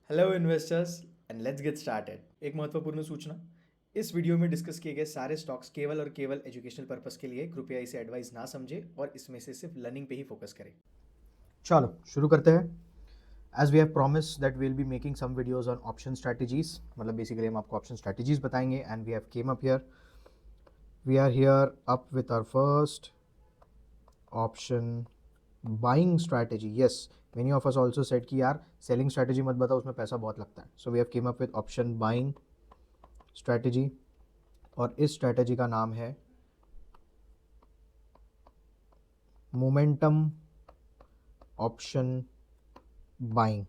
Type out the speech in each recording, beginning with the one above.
Hello investors and let's get started. एक महत्वपूर्ण सूचना, इस वीडियो में डिस्कस किए गए सारे स्टॉक्स केवल और केवल एजुकेशनल पर्पस के लिए, कृपया इसे एडवाइस ना समझे और इसमें से सिर्फ लर्निंग पे ही फोकस करें। चलो शुरू करते हैं। As we have promise that we will be making some videos on option strategies, मतलब बेसिकली हम आपको ऑप्शन स्ट्रैटेजीज बताएंगे। And we have came up here, we are here up with our first option buying strategy. Yes, many of us also said कि यार selling strategy मत बताओ, उसमें पैसा बहुत लगता है। So we have came up with option buying strategy, और इस स्ट्रैटेजी का नाम है मोमेंटम ऑप्शन बाइंग।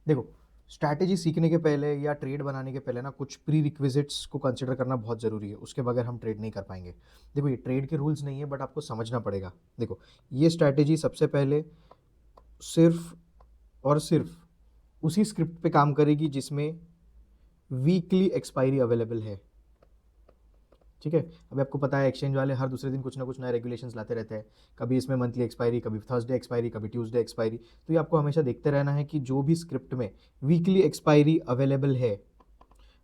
देखो, स्ट्रैटेजी सीखने के पहले या ट्रेड बनाने के पहले ना कुछ प्री रिक्विजिट्स को कंसिडर करना बहुत ज़रूरी है, उसके बगैर हम ट्रेड नहीं कर पाएंगे। देखो, ये ट्रेड के रूल्स नहीं है, बट आपको समझना पड़ेगा। देखो, ये स्ट्रैटेजी सबसे पहले सिर्फ और सिर्फ उसी स्क्रिप्ट पे काम करेगी जिसमें वीकली एक्सपायरी अवेलेबल है। ठीक है, अभी आपको पता है एक्सचेंज वाले हर दूसरे दिन कुछ ना कुछ नए रेगुलेशंस लाते रहते हैं। कभी इसमें मंथली एक्सपायरी, कभी थर्सडे एक्सपायरी, कभी ट्यूसडे एक्सपायरी। तो ये आपको हमेशा देखते रहना है कि जो भी स्क्रिप्ट में वीकली एक्सपायरी अवेलेबल है,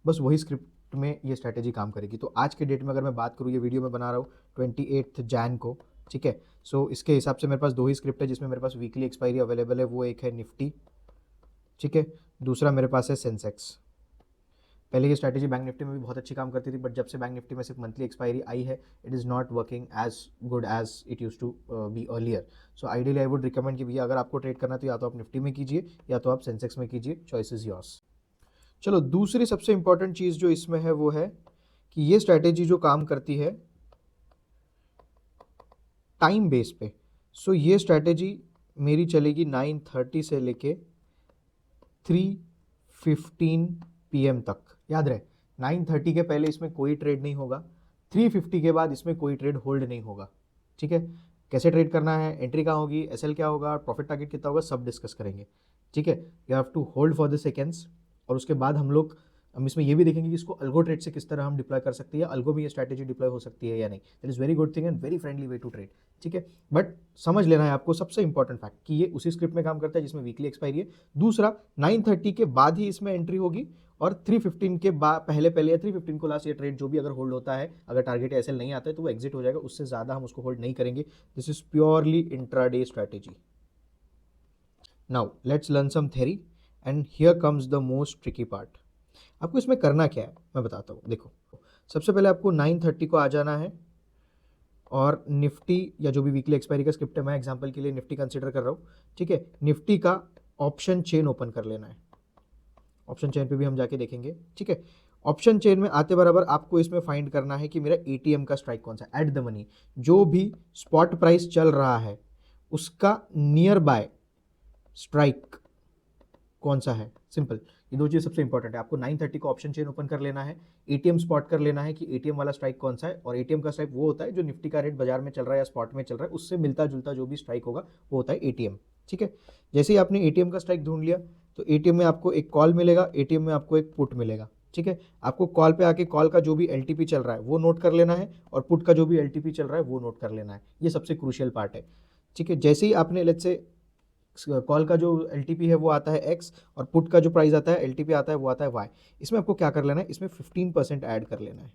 बस वही स्क्रिप्ट में ये स्ट्रैटेजी काम करेगी। तो आज के डेट में अगर मैं बात करूँ, ये वीडियो मैं बना रहा हूँ 28 जैन को। ठीक है, सो इसके हिसाब से मेरे पास दो ही स्क्रिप्ट है जिसमें मेरे पास वीकली एक्सपायरी अवेलेबल है। वो एक है निफ्टी, ठीक है, दूसरा मेरे पास है सेंसेक्स। पहले ये स्ट्रैटेजी बैंक निफ्टी में भी बहुत अच्छी काम करती थी, बट जब से बैंक निफ्टी में सिर्फ मंथली एक्सपायरी आई है, it is not working as good as it use to be earlier. So ideally I would recommend कि भैया अगर आपको ट्रेड करना है तो या तो आप निफ्टी में कीजिए या तो आप सेंसेक्स में कीजिए, चॉइस इज योर्स। चलो, दूसरी सबसे इंपॉर्टेंट चीज़ जो इसमें है वो है कि ये स्ट्रैटेजी जो काम करती है टाइम बेस पे। सो ये स्ट्रैटेजी मेरी चलेगी 9:30 से लेके 3:15 PM तक। याद रहे, 9:30 के पहले इसमें कोई ट्रेड नहीं होगा, 3:50 के बाद इसमें कोई ट्रेड होल्ड नहीं होगा। ठीक है, कैसे ट्रेड करना है, एंट्री कहाँ होगी, एसएल क्या होगा, प्रॉफिट टारगेट कितना होगा, सब डिस्कस करेंगे। ठीक है, you have to hold for the seconds. और उसके बाद हम इसमें ये भी देखेंगे कि इसको अल्गो ट्रेड से किस तरह हम डिप्लॉय कर सकते हैं, अल्गो में ये स्ट्रैटेजी डिप्लॉय हो सकती है या नहीं। That is very good thing and very friendly way to trade. ठीक है, बट समझ लेना है आपको सबसे इंपॉर्टेंट फैक्ट कि ये उसी स्क्रिप्ट में काम करता है जिसमें वीकली एक्सपायरी है। दूसरा, 9:30 के बाद ही इसमें एंट्री होगी, और 3:15 के बाद पहले या 3:15 को लास्ट, ये ट्रेड जो भी अगर होल्ड होता है, अगर टारगेट एसएल नहीं आता है तो वो एग्जिट हो जाएगा, उससे ज़्यादा हम उसको होल्ड नहीं करेंगे। This is purely intraday strategy. Now let's learn some theory, and here comes the most tricky part. आपको इसमें करना क्या है मैं बताता हूँ। देखो, सबसे पहले आपको 9:30 को आ जाना है, और निफ्टी या जो भी वीकली एक्सपायरी का स्क्रिप्ट है, मैं एग्जांपल के लिए निफ्टी कंसीडर कर रहा हूँ। ठीक है, निफ्टी का ऑप्शन चेन ओपन कर लेना है। ऑप्शन चेन पे भी हम जाके देखेंगे। ठीक है, ऑप्शन चेन में आते बराबर आपको इसमें फाइंड करना है कि मेरा एटीएम का स्ट्राइक कौन सा है, एट द मनी। जो भी स्पॉट प्राइस चल रहा है उसका नियर बाय स्ट्राइक कौन सा है। सिंपल, ये दो चीज़ सबसे इंपॉर्टेंट है। आपको 9:30 को ऑप्शन चेन ओपन कर लेना है, एटीएम स्पॉट कर लेना है कि एटीएम वाला स्ट्राइक कौन सा है। और एटीएम का स्ट्राइक वो होता है जो निफ्टी का रेट बाजार में चल रहा है या स्पॉट में चल रहा है, उससे मिलता जुलता जो भी स्ट्राइक होगा वो होता है एटीएम। ठीक है, जैसे ही आपने एटीएम का स्ट्राइक ढूंढ लिया, तो एटीएम में आपको एक कॉल मिलेगा, एटीएम में आपको एक पुट मिलेगा। ठीक है, आपको कॉल पे आके कॉल का जो भी एलटीपी चल रहा है वो नोट कर लेना है, और पुट का जो भी एलटीपी चल रहा है वो नोट कर लेना है। ये सबसे क्रूशियल पार्ट है। ठीक है, जैसे ही आपने लेट्स से कॉल का जो एलटीपी है वो आता है एक्स, और पुट का जो प्राइस आता है एलटीपी आता है वो आता है वाई। इसमें आपको क्या कर लेना है, इसमें 15% ऐड कर लेना है।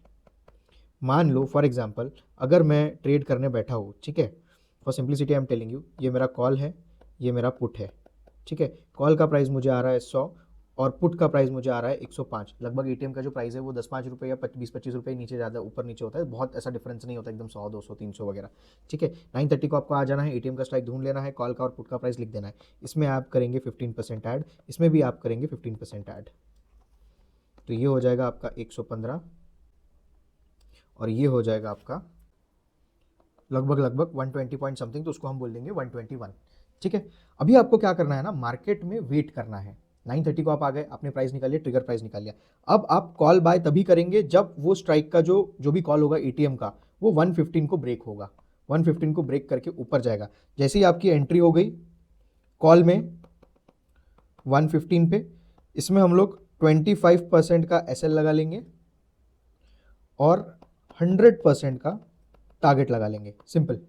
मान लो फॉर एग्जांपल अगर मैं ट्रेड करने बैठा हूँ, ठीक है, for simplicity I am telling you, ये मेरा कॉल है, ये मेरा पुट है। ठीक है, कॉल का प्राइस मुझे आ रहा है 100, और पुट का प्राइस मुझे आ रहा है 105। लगभग एटीएम का जो प्राइस है वो 10-5 रुपये या 20-25 रुपये नीचे ज़्यादा ऊपर नीचे होता है, बहुत ऐसा डिफरेंस नहीं होता एकदम 100-200-300 वगैरह। ठीक है, 9:30 को आपको आ जाना है, एटीएम का स्ट्राइक ढूंढ लेना है, कॉल का और पुट का प्राइस लिख देना है। इसमें आप करेंगे 15% ऐड, इसमें भी आप करेंगे 15% ऐड, तो ये हो जाएगा आपका 115, और ये हो जाएगा आपका लगभग 120 पॉइंट समथिंग, तो उसको हम बोल देंगे 121। ठीक है, अभी आपको क्या करना है ना, मार्केट में वेट करना है। 9:30 को आप आ गए, आपने प्राइस निकाल लिया, ट्रिगर प्राइस निकाल लिया। अब आप कॉल बाय तभी करेंगे जब वो स्ट्राइक का जो भी कॉल होगा एटीएम का, वो 115 को ब्रेक होगा। 115 को ब्रेक करके ऊपर जाएगा। जैसे ही आपकी एंट्री हो गई कॉल में 115 पे, इसमें हम लोग 25% का एसएल लगा लेंगे और 100% का टारगेट लगा लेंगे। सिंपल,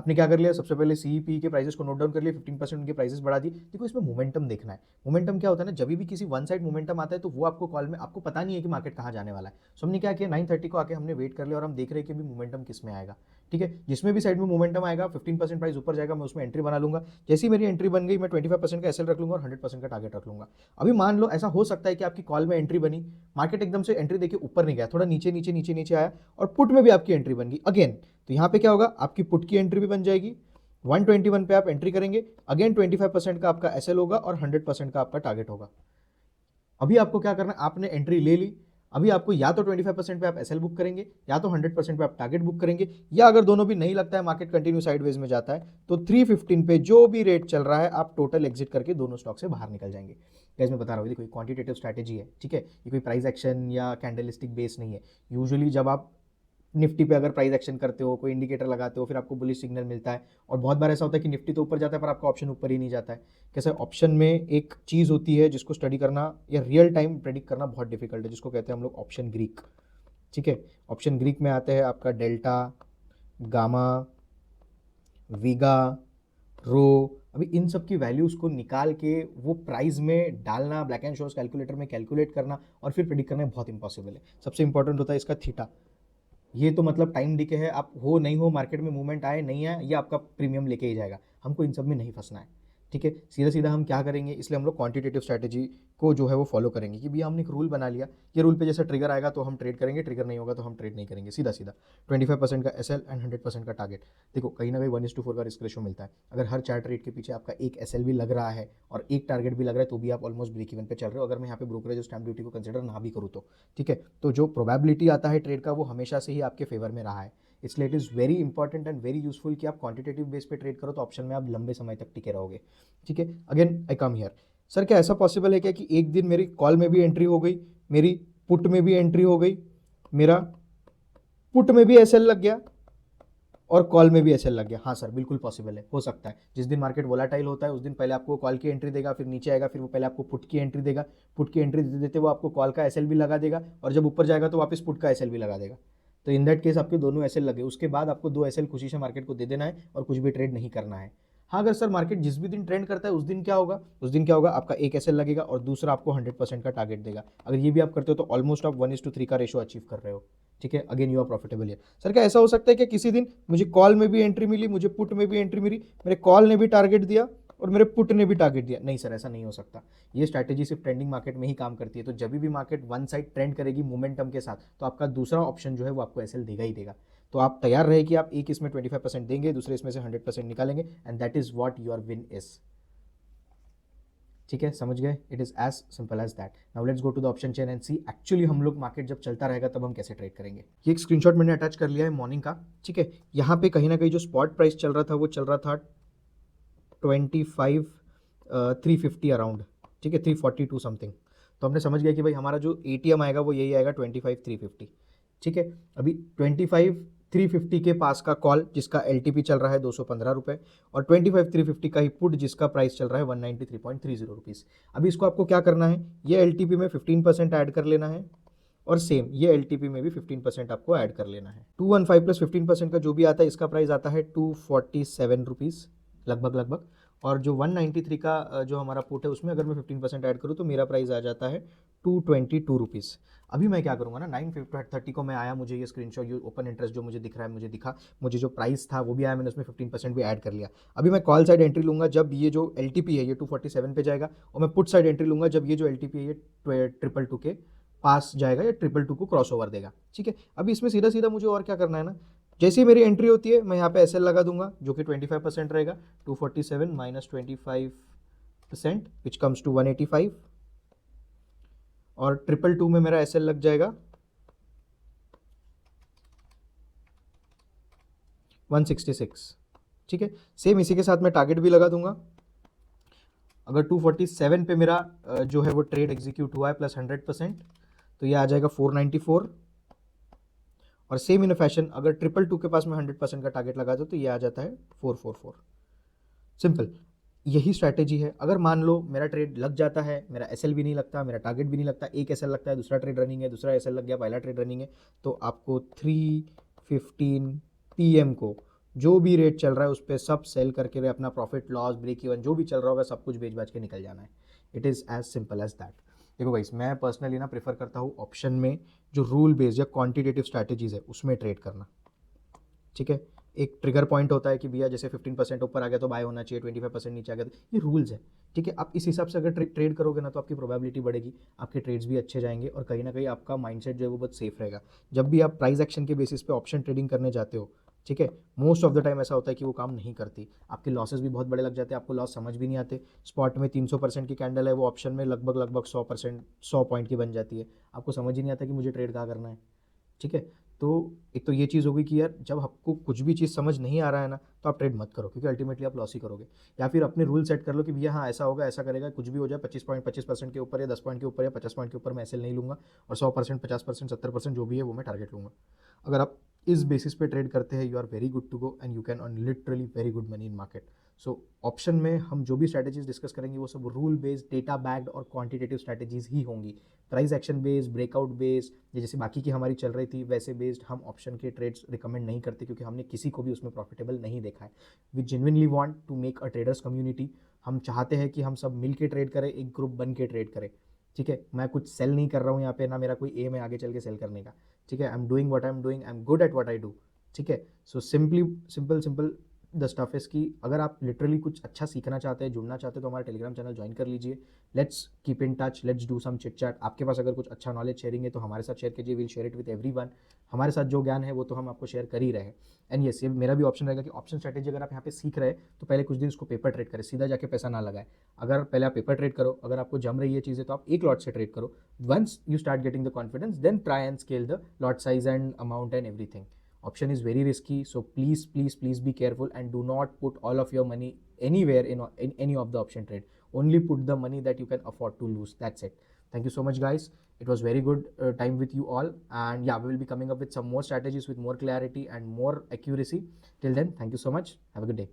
आपने क्या कर लिया, सबसे पहले CEP के प्राइसेस को नोट डाउन कर लिया, 15% उनके प्राइसेस बढ़ा दिए। देखो इसमें मोमेंटम देखना है। मोमेंटम क्या होता है ना, जब भी किसी वन साइड मोमेंटम आता है तो वो आपको कॉल में आपको पता नहीं है कि मार्केट कहाँ जाने वाला है। सो हमने क्या किया, 9:30 को आके हमने वेट कर लिया और हम देख रहे हैं कि भी मोमेंटम किस में आएगा। ठीक है, जिसमें भी साइड में मोमेंटम आएगा 15% प्राइस ऊपर जाएगा, मैं उसमें एंट्री बना लूंगा। जैसी मेरी एंट्री बन गई, मैं 25% का एसएल रख लूंगा और 100% का टारगेट रख लूंगा। अभी मान लो ऐसा हो सकता है कि आपकी कॉल में एंट्री बनी, मार्केट एकदम से एंट्री देखिए ऊपर नहीं गया, थोड़ा नीचे नीचे नीचे नीचे आया और पुट में भी आपकी एंट्री बन गई अगेन। तो यहाँ पे क्या होगा, आपकी पुट की एंट्री भी बन जाएगी, 121 पे आप एंट्री करेंगे, अगेन 25% का आपका एसएल होगा और 100% का आपका टारगेट होगा। अभी आपको क्या करना है, आपने एंट्री ले ली, अभी आपको या तो 25% पे आप एसएल बुक करेंगे या तो 100% पे आप टारगेट बुक करेंगे, या अगर दोनों भी नहीं लगता है, मार्केट कंटिन्यू साइडवेज में जाता है, तो 315 पे जो भी रेट चल रहा है आप टोटल एग्जिट करके दोनों स्टॉक से बाहर निकल जाएंगे। गाइस मैं बता रहा हूँ, देखो क्वांटिटेटिव स्ट्रैटेजी है, ठीक है, ये कोई प्राइस एक्शन या कैंडलस्टिक बेस नहीं है। यूजुअली जब आप निफ्टी पे अगर प्राइस एक्शन करते हो, कोई इंडिकेटर लगाते हो, फिर आपको बुलिश सिग्नल मिलता है, और बहुत बार ऐसा होता है कि निफ्टी तो ऊपर जाता है पर आपका ऑप्शन ऊपर ही नहीं जाता है। कैसे ऑप्शन में एक चीज़ होती है जिसको स्टडी करना या रियल टाइम प्रेडिक्ट करना बहुत डिफिकल्ट है, जिसको कहते हैं हम लोग ऑप्शन ग्रीक। ठीक है, ऑप्शन ग्रीक में आते हैं आपका डेल्टा, गामा, वीगा, रो। अभी इन सब की वैल्यूज़ को निकाल के वो प्राइस में डालना, ब्लैक एंड शोर्स कैलकुलेटर में कैलकुलेट करना और फिर प्रेडिक्ट करना बहुत इंपॉसिबल है। सबसे इंपॉर्टेंट होता है इसका थीटा। ये तो मतलब टाइम डिके है, आप हो नहीं हो, मार्केट में मूवमेंट आए नहीं आए, ये आपका प्रीमियम लेके ही जाएगा। हमको इन सब में नहीं फंसना है। ठीक है, सीधा सीधा हम क्या करेंगे, इसलिए हम लोग क्वांटिटेटिव स्ट्रैटेजी को जो है वो फॉलो करेंगे कि भैया हमने एक रूल बना लिया, ये रूल पे जैसा ट्रिगर आएगा तो हम ट्रेड करेंगे, ट्रिगर नहीं होगा तो हम ट्रेड नहीं करेंगे, सीधा सीधा 25% का एसएल एंड 100% का टारगेट। देखो कहीं ना कहीं 1:4 का रिस्क रेशो मिलता है। अगर हर 4 ट्रेड के पीछे आपका एक एसएल भी लग रहा है और एक टारगेट भी लग रहा है तो भी आप ऑलमोस्ट ब्रेक इवन पे चल रहे हो, अगर मैं यहाँ पे ब्रोकरेज और स्टैम्प ड्यूटी को कंसिडर ना भी करूँ तो। ठीक है, तो जो प्रोबेबिलिटी आता है ट्रेड का वो हमेशा से ही आपके फेवर में रहा है, इसलिए it is very important and very useful कि आप क्वांटिटेटिव बेस पे ट्रेड करो, तो ऑप्शन में आप लंबे समय तक टिके रहोगे। ठीक है, again I come here, sir क्या ऐसा पॉसिबल है क्या कि एक दिन मेरी कॉल में भी एंट्री हो गई, मेरी पुट में भी एंट्री हो गई, मेरा पुट में भी एसएल लग गया और कॉल में भी एसएल लग गया? हाँ सर बिल्कुल पॉसिबल है, हो सकता है। जिस दिन मार्केट वोलाटाइल होता है उस दिन पहले आपको कॉल की एंट्री देगा, फिर नीचे आएगा, फिर वो पहले आपको पुट की एंट्री देगा, पुट की एंट्री देते देते वो आपको कॉल का एसएल भी लगा देगा, और जब ऊपर जाएगा तो वापस पुट का एसएल भी लगा देगा। तो इन दैट केस आपके दोनों एसएल लगे, उसके बाद आपको 2 एसएल खुशी से मार्केट को दे देना है और कुछ भी ट्रेड नहीं करना है। हाँ अगर सर मार्केट जिस भी दिन ट्रेंड करता है उस दिन क्या होगा, उस दिन क्या होगा, आपका एक एसएल लगेगा और दूसरा आपको 100% का टारगेट देगा। अगर ये भी आप करते हो तो ऑलमोस्ट आप 1:3 का रेशो अचीव कर रहे हो। ठीक है, अगेन यू आर प्रॉफिटेबल है। सर क्या ऐसा हो सकता है कि किसी दिन मुझे कॉल में भी एंट्री मिली, मुझे पुट में भी एंट्री मिली, मेरे कॉल ने भी टारगेट दिया और मेरे पुट ने भी टारगेट दिया? नहीं सर, ऐसा नहीं हो सकता। ये स्ट्रैटेजी सिर्फ ट्रेंडिंग मार्केट में ही काम करती है। तो जब भी मार्केट वन साइड ट्रेंड करेगी मोमेंटम के साथ, तो आपका दूसरा ऑप्शन जो है वो आपको एसएल देगा ही देगा। तो आप तैयार रहे कि आप एक इसमें 25% देंगे, दूसरे इसमें से 100% निकालेंगे, and that is what your win is. ठीक है, समझ गए? It is as simple as that. Now let's go to the option chain and see actually हम लोग मार्केट जब चलता रहेगा तब हम कैसे ट्रेड करेंगे। ये एक स्क्रीनशॉट मैंने अटैच कर लिया है मॉर्निंग का। ठीक है, यहाँ पे कहीं ना कहीं जो स्पॉट प्राइस चल रहा था वो चल रहा था 25,350 अराउंड। ठीक है, 342 समथिंग। तो हमने समझ गया कि भाई हमारा जो एटीएम आएगा वो यही आएगा 25,350। ठीक है, अभी 25,350 के पास का कॉल जिसका एलटीपी चल रहा है 215 रुपये, और 25,350 का ही पुट जिसका प्राइस चल रहा है 193.30 रुपीज़। अभी इसको आपको क्या करना है, ये एलटीपी में 15% ऐड कर लेना है, और सेम ये एलटीपी में भी 15% आपको ऐड कर लेना है। 215 प्लस 15% का जो भी आता है, इसका प्राइस आता है 247 रुपीज़ लगभग। और जो 193 का जो हमारा पुट है उसमें अगर मैं 15% ऐड करूँ तो मेरा प्राइस आ जाता है 222 रुपीज़। अभी मैं क्या करूँगा ना, 9:30 को मैं आया, मुझे ये स्क्रीनशॉट, ये ओपन इंटरेस्ट जो मुझे दिख रहा है मुझे दिखा, मुझे जो प्राइस था वो भी आया, मैंने उसमें 15% भी ऐड कर लिया। अभी मैं कॉल साइड एंट्री लूँगा जब ये जो एलटीपी है ये 247 पे जाएगा, और मैं पुट साइड एंट्री लूँगा जब ये जो एलटीपी है ये 222 के पास जाएगा या 222 को क्रॉस ओवर देगा। ठीक है, अभी इसमें सीधा सीधा मुझे और क्या करना है ना, जैसे ही मेरी एंट्री होती है मैं यहाँ पे एसएल लगा दूंगा जो कि 25% रहेगा, 247 माइनस 25% विच कम्स टू 185, और 222 में मेरा एसएल लग जाएगा 166। ठीक है, सेम इसी के साथ मैं टारगेट भी लगा दूंगा। अगर 247 पे मेरा जो है वो ट्रेड एग्जीक्यूट हुआ है प्लस 100%, तो ये आ जाएगा 494, और सेम इन फैशन अगर 222 के पास में 100% का टारगेट लगा दो तो ये आ जाता है 444। सिंपल, यही स्ट्रैटेजी है। अगर मान लो मेरा ट्रेड लग जाता है, मेरा एसएल भी नहीं लगता, मेरा टारगेट भी नहीं लगता, एक एसएल लगता है, दूसरा ट्रेड रनिंग है, दूसरा एसएल लग गया, पहला ट्रेड रनिंग है, तो आपको 3:15 PM को जो भी रेट चल रहा है उस पर सब सेल करके अपना प्रॉफिट लॉस ब्रेक इवन जो भी चल रहा होगा सब कुछ बेच बाच के निकल जाना है. It is as simple as that. देखो गाइस, मैं पर्सनली ना प्रेफर करता हूँ ऑप्शन में जो रूल बेस्ड या क्वांटिटेटिव स्ट्रैटेजीज है उसमें ट्रेड करना. ठीक है, एक ट्रिगर पॉइंट होता है कि भैया जैसे 15% ऊपर आ गया तो बाय होना चाहिए, 25% नीचे आ गया तो, ये रूल्स है. ठीक है, आप इस हिसाब से अगर ट्रेड करोगे ना तो आपकी प्रोबेबिलिटी बढ़ेगी, आपके ट्रेड्स भी अच्छे जाएंगे और कहीं ना कहीं आपका माइंडसेट जो है वो बहुत सेफ रहेगा. जब भी आप प्राइस एक्शन के बेसिस पे ऑप्शन ट्रेडिंग करने जाते हो, ठीक है, मोस्ट ऑफ द टाइम ऐसा होता है कि वो काम नहीं करती, आपके लॉसेस भी बहुत बड़े लग जाते हैं, आपको लॉस समझ भी नहीं आते. स्पॉट में 300% की कैंडल है, वो ऑप्शन में लगभग 100% 100 पॉइंट की बन जाती है, आपको समझ ही नहीं आता कि मुझे ट्रेड कहाँ करना है. ठीक है, तो एक तो ये चीज़ होगी कि यार जब आपको कुछ भी चीज़ समझ नहीं आ रहा है ना तो आप ट्रेड मत करो, क्योंकि अल्टीमेटली आप लॉस ही करोगे. या फिर अपने रूल सेट कर लो कि भैया हाँ ऐसा होगा, ऐसा करेगा, कुछ भी हो जाए 25% के ऊपर या 10 पॉइंट के ऊपर या 50 पॉइंट के ऊपर मैं एसएल नहीं लूँगा, और 100% 50% 70% जो भी है वो मैं टारगेट लूँगा. अगर आप इस बेसिस पे ट्रेड करते हैं, you are very good to go and you can earn literally very good money in market. So option में हम जो भी स्ट्रैटेजीज डिस्कस करेंगे वो सब रूल बेस्ड, डेटा बैक्ड और क्वांटिटेटिव स्ट्रैटेजीज ही होंगी. Price action based, breakout based, या जैसे बाकी की हमारी चल रही थी वैसे बेस्ड हम ऑप्शन के ट्रेड्स रिकमेंड नहीं करते, क्योंकि हमने किसी को भी उसमें प्रॉफिटेबल नहीं देखा है. We genuinely want to make a traders community. हम चाहते हैं कि हम सब मिल के ट्रेड करें, एक ग्रुप बन के ट्रेड करें. ठीक है, मैं कुछ सेल नहीं कर रहा हूँ यहाँ पे, ना मेरा कोई एम है आगे चल के सेल करने का. ठीक है, I am doing what I am doing, I am good at what I do. ठीक है, so simple the stuff is कि अगर आप लिटरली कुछ अच्छा सीखना चाहते हैं, जुड़ना चाहते हैं, तो हमारा टेलीग्राम चैनल ज्वाइन कर लीजिए. Let's keep in touch, let's do some chit chat. आपके पास अगर कुछ अच्छा नॉलेज शेयरिंग है तो हमारे साथ शेयर कीजिए, will share it with everyone. हमारे साथ जो ज्ञान है वो तो हम आपको शेयर कर ही रहे हैं. एंड येस, ये मेरा भी ऑप्शन रहेगा कि ऑप्शन स्ट्रैटेजी अगर आप यहाँ पे सीख रहे हैं तो पहले कुछ दिन उसको पेपर ट्रेड करें, सीधा जाके पैसा ना लगाए. अगर पहले आप पेपर ट्रेड करो, अगर आपको जम रही है चीज़ें तो आप एक लॉट से ट्रेड करो. Once you start getting the confidence then try and scale the lot size and amount and everything. Option is very risky, so please be careful and do not put all of your money anywhere in any of the option trade. Only put the money that you can afford to lose. That's it. Thank you so much, guys. It was very good time with you all, and yeah, we will be coming up with some more strategies with more clarity and more accuracy. Till then, thank you so much. Have a good day.